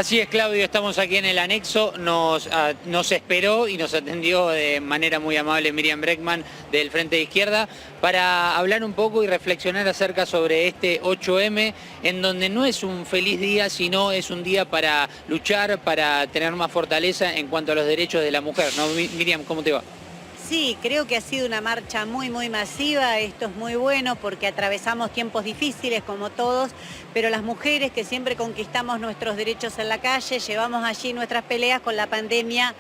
Así es, Claudio, estamos aquí en el anexo, nos esperó y nos atendió de manera muy amable Miriam Bregman del Frente de Izquierda para hablar un poco y reflexionar acerca sobre este 8M, en donde no es un feliz día, sino es un día para luchar, para tener más fortaleza en cuanto a los derechos de la mujer, ¿no? Miriam, ¿cómo te va? Sí, creo que ha sido una marcha muy masiva. Esto es muy bueno porque atravesamos tiempos difíciles como todos, pero las mujeres que siempre conquistamos nuestros derechos en la calle, llevamos allí nuestras peleas. Con la pandemia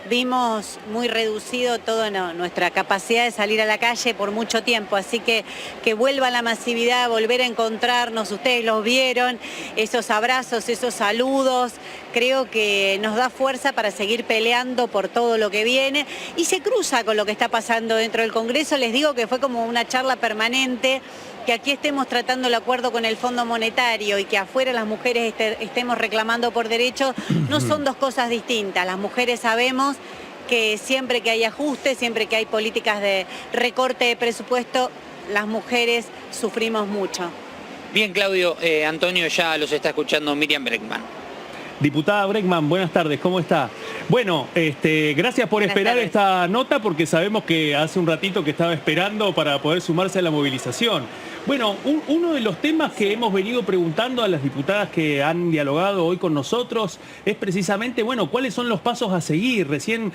vimos muy reducido toda nuestra capacidad de salir a la calle por mucho tiempo, así que vuelva la masividad, volver a encontrarnos, ustedes los vieron, esos abrazos, esos saludos, creo que nos da fuerza para seguir peleando por todo lo que viene y se cruza con lo que está pasando dentro del Congreso. Les digo que fue como una charla permanente, que aquí estemos tratando el acuerdo con el Fondo Monetario y que afuera las mujeres estemos reclamando por derechos, no son dos cosas distintas. Las mujeres sabemos que siempre que hay ajustes, siempre que hay políticas de recorte de presupuesto, las mujeres sufrimos mucho. Bien, Claudio, Antonio ya los está escuchando Miriam Bregman. Diputada Bregman, buenas tardes, ¿cómo está? Bueno, gracias por esperar esta nota porque sabemos que hace un ratito que estaba esperando para poder sumarse a la movilización. Bueno, uno de los temas que hemos venido preguntando a las diputadas que han dialogado hoy con nosotros es precisamente, bueno, ¿cuáles son los pasos a seguir? Recién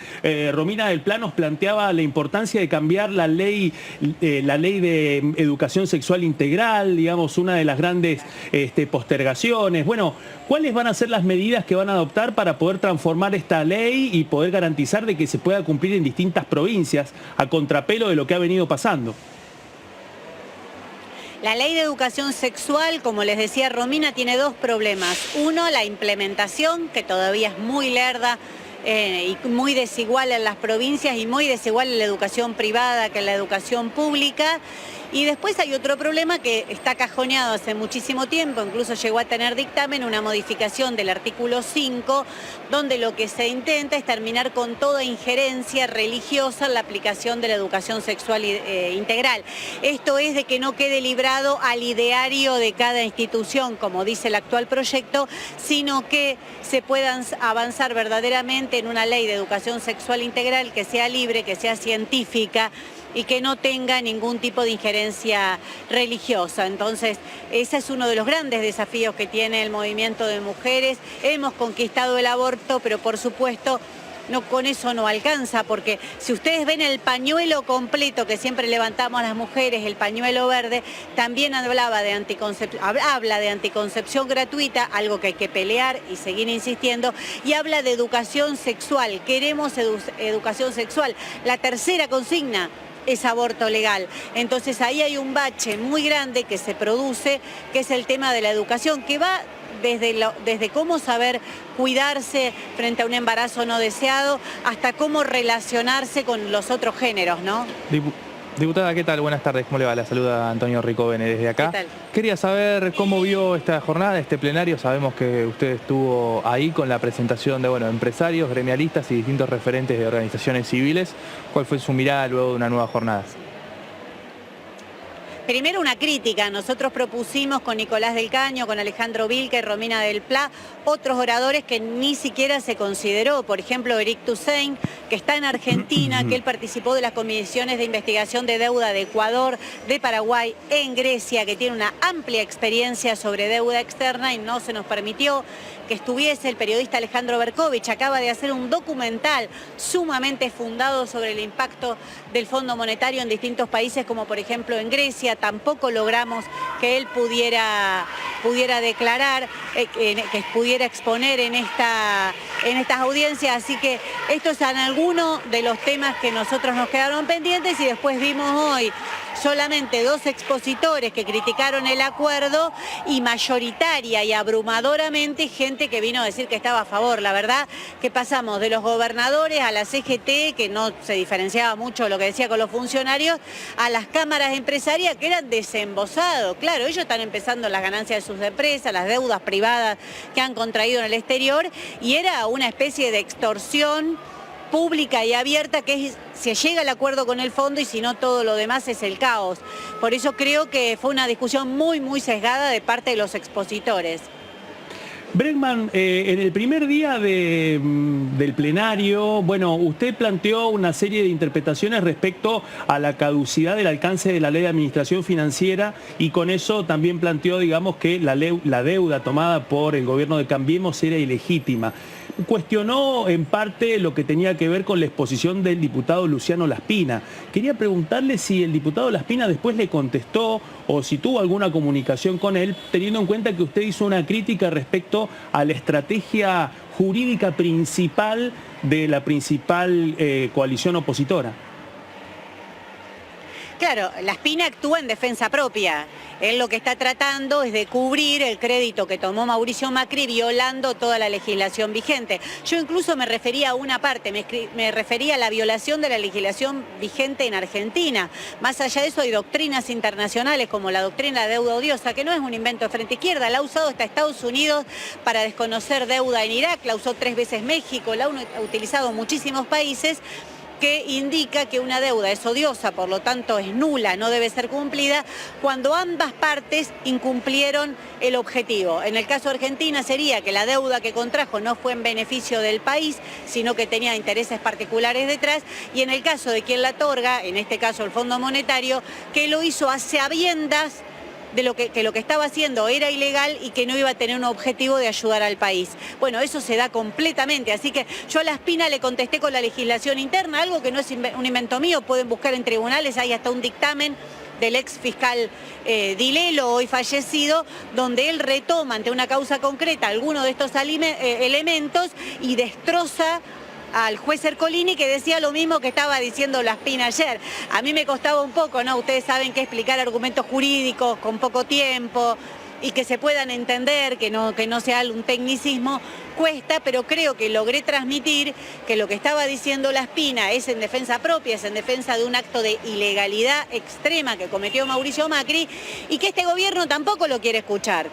Romina del Pla nos planteaba la importancia de cambiar la ley de educación sexual integral, digamos, una de las grandes postergaciones. Bueno, ¿cuáles van a ser las medidas que van a adoptar para poder transformar esta ley y poder garantizar de que se pueda cumplir en distintas provincias a contrapelo de lo que ha venido pasando? La ley de educación sexual, como les decía Romina, tiene dos problemas. Uno, la implementación, que todavía es muy lerda y muy desigual en las provincias y muy desigual en la educación privada que en la educación pública. Y después hay otro problema que está cajoneado hace muchísimo tiempo, incluso llegó a tener dictamen, una modificación del artículo 5, donde lo que se intenta es terminar con toda injerencia religiosa en la aplicación de la educación sexual integral. Esto es de que no quede librado al ideario de cada institución, como dice el actual proyecto, sino que se puedan avanzar verdaderamente en una ley de educación sexual integral que sea libre, que sea científica, y que no tenga ningún tipo de injerencia religiosa. Entonces, ese es uno de los grandes desafíos que tiene el movimiento de mujeres. Hemos conquistado el aborto, pero por supuesto, con eso no alcanza, porque si ustedes ven el pañuelo completo que siempre levantamos las mujeres, el pañuelo verde, también habla de anticoncepción gratuita, algo que hay que pelear y seguir insistiendo, y habla de educación sexual. Queremos educación sexual. La tercera consigna es aborto legal. Entonces ahí hay un bache muy grande que se produce, que es el tema de la educación, que va desde cómo saber cuidarse frente a un embarazo no deseado hasta cómo relacionarse con los otros géneros, ¿no? Diputada, ¿qué tal? Buenas tardes, ¿cómo le va? La saluda Antonio Ricovene desde acá. ¿Qué tal? Quería saber cómo vio esta jornada, este plenario. Sabemos que usted estuvo ahí con la presentación de empresarios, gremialistas y distintos referentes de organizaciones civiles. ¿Cuál fue su mirada luego de una nueva jornada? Primero una crítica, nosotros propusimos con Nicolás del Caño, con Alejandro Vilca y Romina del Pla, otros oradores que ni siquiera se consideró, por ejemplo Eric Toussaint, que está en Argentina, que él participó de las comisiones de investigación de deuda de Ecuador, de Paraguay, en Grecia, que tiene una amplia experiencia sobre deuda externa y no se nos permitió que estuviese. El periodista Alejandro Berkovich acaba de hacer un documental sumamente fundado sobre el impacto del Fondo Monetario en distintos países, como por ejemplo en Grecia. Tampoco logramos que él pudiera declarar, que pudiera exponer en estas audiencias. Así que estos son algunos de los temas que nosotros nos quedaron pendientes y después vimos hoy solamente dos expositores que criticaron el acuerdo y mayoritaria y abrumadoramente gente que vino a decir que estaba a favor. La verdad que pasamos de los gobernadores a la CGT, que no se diferenciaba mucho lo que decía con los funcionarios, a las cámaras empresarias que eran desembosados. Claro, ellos están empezando las ganancias de sus empresas, las deudas privadas que han contraído en el exterior, y era una especie de extorsión pública y abierta que se llega al acuerdo con el fondo y si no todo lo demás es el caos. Por eso creo que fue una discusión muy sesgada de parte de los expositores. Bregman, en el primer día del plenario, bueno, usted planteó una serie de interpretaciones respecto a la caducidad del alcance de la Ley de Administración Financiera y con eso también planteó, digamos, que la deuda tomada por el gobierno de Cambiemos era ilegítima. Cuestionó en parte lo que tenía que ver con la exposición del diputado Luciano Laspina. Quería preguntarle si el diputado Laspina después le contestó o si tuvo alguna comunicación con él, teniendo en cuenta que usted hizo una crítica respecto a la estrategia jurídica principal de la principal coalición opositora. Claro, Laspina actúa en defensa propia. Él lo que está tratando es de cubrir el crédito que tomó Mauricio Macri violando toda la legislación vigente. Yo incluso me refería a una parte, me refería a la violación de la legislación vigente en Argentina. Más allá de eso hay doctrinas internacionales como la doctrina de deuda odiosa, que no es un invento de Frente Izquierda, la ha usado hasta Estados Unidos para desconocer deuda en Irak, la usó 3 veces México, la han utilizado muchísimos países, que indica que una deuda es odiosa, por lo tanto es nula, no debe ser cumplida, cuando ambas partes incumplieron el objetivo. En el caso de Argentina sería que la deuda que contrajo no fue en beneficio del país, sino que tenía intereses particulares detrás, y en el caso de quien la otorga, en este caso el Fondo Monetario, que lo hizo a sabiendas de lo que estaba haciendo era ilegal y que no iba a tener un objetivo de ayudar al país. Bueno, eso se da completamente, así que yo a Laspina le contesté con la legislación interna, algo que no es un invento mío, pueden buscar en tribunales, hay hasta un dictamen del ex fiscal Dilelo, hoy fallecido, donde él retoma ante una causa concreta algunos de estos elementos y destroza al juez Ercolini, que decía lo mismo que estaba diciendo Laspina ayer. A mí me costaba un poco, ¿no? Ustedes saben que explicar argumentos jurídicos con poco tiempo y que se puedan entender, que no sea un tecnicismo, cuesta, pero creo que logré transmitir que lo que estaba diciendo Laspina es en defensa propia, es en defensa de un acto de ilegalidad extrema que cometió Mauricio Macri y que este gobierno tampoco lo quiere escuchar,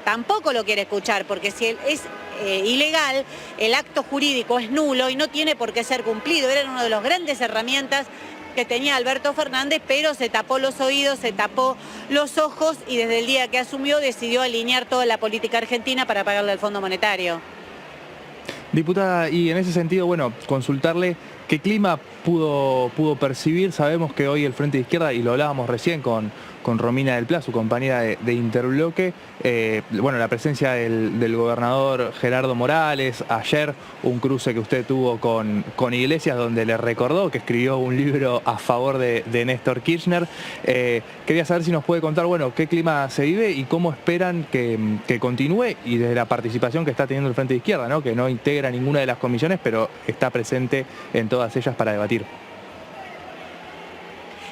porque si es ilegal, el acto jurídico es nulo y no tiene por qué ser cumplido. Era una de las grandes herramientas que tenía Alberto Fernández, pero se tapó los oídos, se tapó los ojos y desde el día que asumió decidió alinear toda la política argentina para pagarle al Fondo Monetario. Diputada, y en ese sentido, bueno, consultarle qué clima pudo percibir. Sabemos que hoy el Frente de Izquierda, y lo hablábamos recién con Romina del Pla, su compañera de Interbloque, bueno, la presencia del gobernador Gerardo Morales, ayer un cruce que usted tuvo con Iglesias, donde le recordó que escribió un libro a favor de Néstor Kirchner. Quería saber si nos puede contar, bueno, qué clima se vive y cómo esperan que continúe, y desde la participación que está teniendo el Frente de Izquierda, ¿no? Que no integra ninguna de las comisiones, pero está presente en todas ellas para debatir.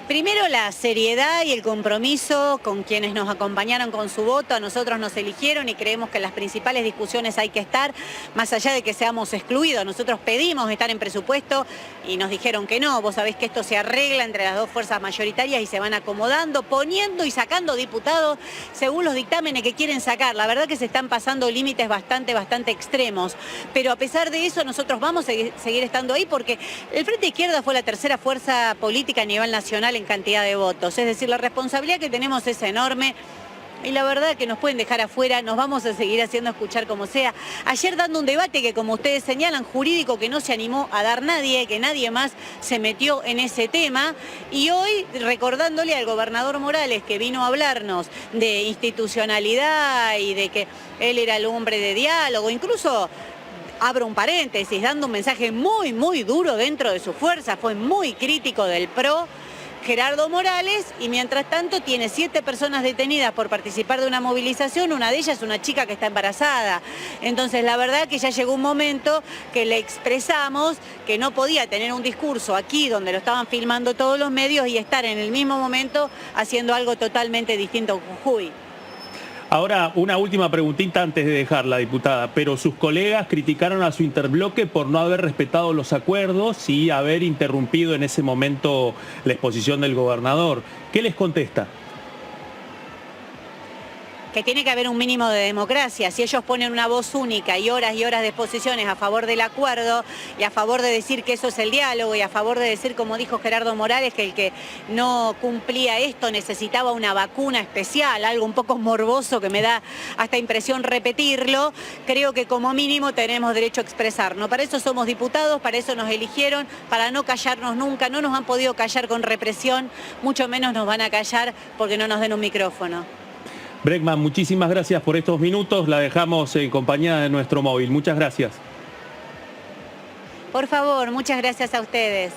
Primero, la seriedad y el compromiso con quienes nos acompañaron con su voto. A nosotros nos eligieron y creemos que en las principales discusiones hay que estar, más allá de que seamos excluidos. Nosotros pedimos estar en presupuesto y nos dijeron que no. Vos sabés que esto se arregla entre las dos fuerzas mayoritarias y se van acomodando, poniendo y sacando diputados según los dictámenes que quieren sacar. La verdad que se están pasando límites bastante extremos. Pero a pesar de eso, nosotros vamos a seguir estando ahí porque el Frente de Izquierda fue la tercera fuerza política a nivel nacional en cantidad de votos, es decir, la responsabilidad que tenemos es enorme y la verdad que nos pueden dejar afuera, nos vamos a seguir haciendo escuchar como sea. Ayer dando un debate que, como ustedes señalan, jurídico, que no se animó a dar nadie, que nadie más se metió en ese tema, y hoy recordándole al gobernador Morales, que vino a hablarnos de institucionalidad y de que él era el hombre de diálogo, incluso abro un paréntesis, dando un mensaje muy duro dentro de su fuerza, fue muy crítico del PRO, Gerardo Morales, y mientras tanto tiene 7 personas detenidas por participar de una movilización, una de ellas es una chica que está embarazada. Entonces la verdad que ya llegó un momento que le expresamos que no podía tener un discurso aquí donde lo estaban filmando todos los medios y estar en el mismo momento haciendo algo totalmente distinto en Jujuy. Ahora, una última preguntita antes de dejarla, diputada, pero sus colegas criticaron a su interbloque por no haber respetado los acuerdos y haber interrumpido en ese momento la exposición del gobernador. ¿Qué les contesta? que tiene que haber un mínimo de democracia. Si ellos ponen una voz única y horas de exposiciones a favor del acuerdo y a favor de decir que eso es el diálogo y a favor de decir, como dijo Gerardo Morales, que el que no cumplía esto necesitaba una vacuna especial, algo un poco morboso que me da hasta impresión repetirlo, creo que como mínimo tenemos derecho a expresarnos. Para eso somos diputados, para eso nos eligieron, para no callarnos nunca. No nos han podido callar con represión, mucho menos nos van a callar porque no nos den un micrófono. Bregman, muchísimas gracias por estos minutos. La dejamos en compañía de nuestro móvil. Muchas gracias. Por favor, muchas gracias a ustedes.